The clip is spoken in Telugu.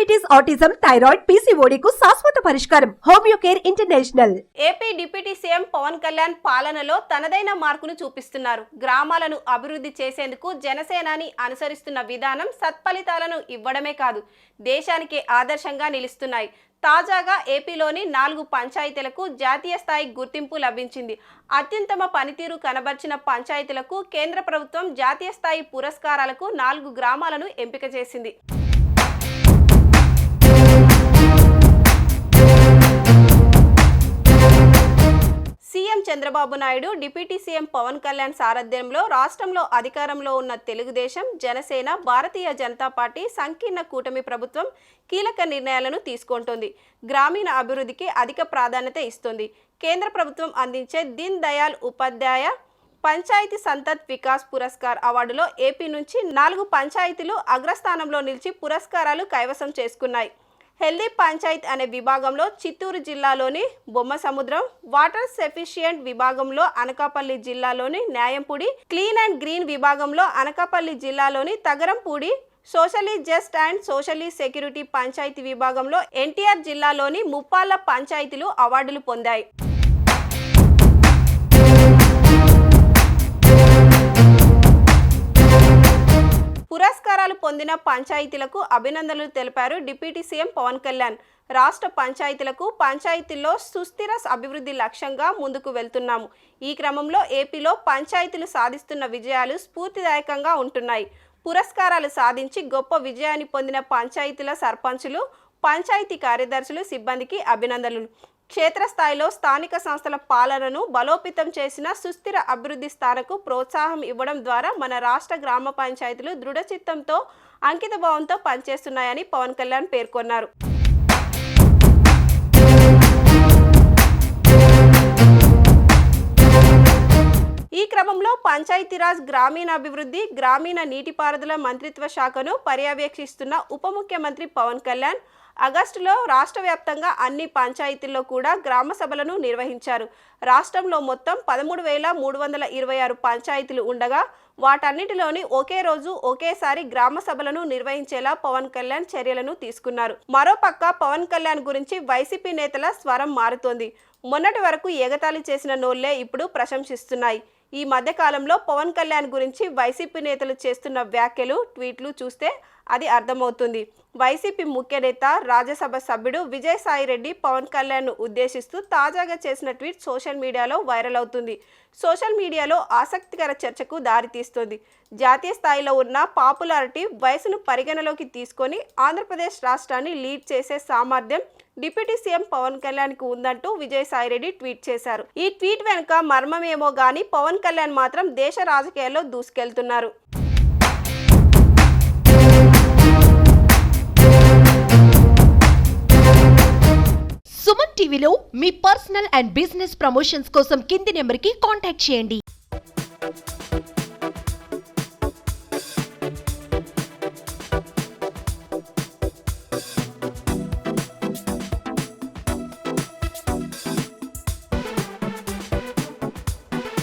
డయాబెటీస్, ఆటిజం, థైరాయిడ్, పీసీఓడి కు శాశ్వత పరిష్కారం. Homeo care international. AP deputy CM Pawan Kalyan పాలనలో తనదైన మార్కును చూపిస్తున్నారు. గ్రామాలను అభివృద్ధి చేసేందుకు జనసేనాని అనుసరిస్తున్న విధానం సత్ఫలితాలను ఇవ్వడమే కాదు, దేశానికి ఆదర్శంగా నిలుస్తున్నాయి. తాజాగా ఏపీలోని 4 పంచాయతీలకు జాతీయ స్థాయి గుర్తింపు లభించింది. అత్యుత్తమ పనితీరు కనబర్చిన పంచాయతీలకు కేంద్ర ప్రభుత్వం జాతీయ స్థాయి పురస్కారాలకు 4 గ్రామాలను ఎంపిక చేసింది. CM Chandrababu Naidu, deputy CM Pawan Kalyan సారథ్యంలో రాష్ట్రంలో అధికారంలో ఉన్న తెలుగుదేశం, జనసేన, భారతీయ జనతా పార్టీ సంకీర్ణ కూటమి ప్రభుత్వం కీలక నిర్ణయాలను తీసుకుంటోంది. గ్రామీణ అభివృద్ధికి అధిక ప్రాధాన్యత ఇస్తుంది. కేంద్ర ప్రభుత్వం అందించే దీన్ దయాళ్ ఉపాధ్యాయ పంచాయతీ సంతత్ వికాస్ పురస్కార్ అవార్డులో ఏపీ నుంచి 4 పంచాయతీలు అగ్రస్థానంలో నిలిచి పురస్కారాలు కైవసం చేసుకున్నాయి. హెల్దీ పంచాయత్ అనే విభాగంలో చిత్తూరు జిల్లాలోని బొమ్మసముద్రం, వాటర్ సఫిషియెంట్ విభాగంలో అనకాపల్లి జిల్లాలోని న్యాయంపూడి, క్లీన్ అండ్ గ్రీన్ విభాగంలో అనకాపల్లి జిల్లాలోని Tagarampudi, socially just and socially security panchayati విభాగంలో ఎన్టీఆర్ జిల్లాలోని ముప్పాళ్ల పంచాయతీలు అవార్డులు పొందాయి. పురస్కారాలు పొందిన పంచాయతీలకు అభినందనలు తెలిపారు డిప్యూటీ సీఎం పవన్ కళ్యాణ్. రాష్ట్ర పంచాయతీల్లో సుస్థిర అభివృద్ధి లక్ష్యంగా ముందుకు వెళ్తున్నాము. ఈ క్రమంలో ఏపీలో పంచాయతీలు సాధిస్తున్న విజయాలు స్ఫూర్తిదాయకంగా ఉంటున్నాయి. పురస్కారాలు సాధించి గొప్ప విజయాన్ని పొందిన పంచాయతీల సర్పంచులు, పంచాయతీ కార్యదర్శులు, సిబ్బందికి అభినందనలు. క్షేత్రస్థాయిలో స్థానిక సంస్థల పాలనను బలోపేతం చేసిన సుస్థిర అభివృద్ధి స్థానకు ప్రోత్సాహం ఇవ్వడం ద్వారా మన రాష్ట్ర గ్రామ పంచాయతీలు దృఢచిత్తంతో, అంకితభావంతో పనిచేస్తున్నాయని పవన్ కళ్యాణ్ పేర్కొన్నారు. ఈ క్రమంలో పంచాయతీరాజ్, గ్రామీణాభివృద్ధి, గ్రామీణ నీటిపారుదల మంత్రిత్వ శాఖను పర్యవేక్షిస్తున్న ఉప ముఖ్యమంత్రి పవన్ కళ్యాణ్ ఆగస్టులో రాష్ట్ర వ్యాప్తంగా అన్ని పంచాయతీల్లో కూడా గ్రామ సభలను నిర్వహించారు. రాష్ట్రంలో మొత్తం 13,326 పంచాయతీలు ఉండగా వాటన్నిటిలోని ఒకే రోజు ఒకేసారి గ్రామ సభలను నిర్వహించేలా పవన్ కళ్యాణ్ చర్యలను తీసుకున్నారు. మరోపక్క పవన్ కళ్యాణ్ గురించి వైసీపీ నేతల స్వరం మారుతోంది. మొన్నటి వరకు ఎగతాళి చేసిన నోళ్లే ఇప్పుడు ప్రశంసిస్తున్నాయి. ఈ మధ్య కాలంలో పవన్ కళ్యాణ్ గురించి వైసీపీ నేతలు చేస్తున్న వ్యాఖ్యలు, ట్వీట్లు చూస్తే అది అర్థమవుతుంది. వైసీపీ ముఖ్య నేత, రాజ్యసభ సభ్యుడు విజయసాయిరెడ్డి పవన్ కళ్యాణ్ను ఉద్దేశిస్తూ తాజాగా చేసిన ట్వీట్ సోషల్ మీడియాలో వైరల్ అవుతుంది. సోషల్ మీడియాలో ఆసక్తికర చర్చకు దారితీస్తుంది. జాతీయ స్థాయిలో ఉన్న పాపులారిటీ, వయసును పరిగణలోకి తీసుకొని ఆంధ్రప్రదేశ్ రాష్ట్రాన్ని లీడ్ చేసే సామర్థ్యం డిప్యూటీ సీఎం పవన్ కళ్యాణ్కి ఉందంటూ విజయసాయిరెడ్డి ట్వీట్ చేశారు. ఈ ట్వీట్ వెనుక మర్మమేమో గానీ పవన్ కళ్యాణ్ మాత్రం దేశ రాజకీయాల్లో దూసుకెళ్తున్నారు. సుమన్ టీవీలో మీ పర్సనల్ అండ్ బిజినెస్ ప్రమోషన్స్ కోసం కింది నెంబర్కి కాంటాక్ట్ చేయండి.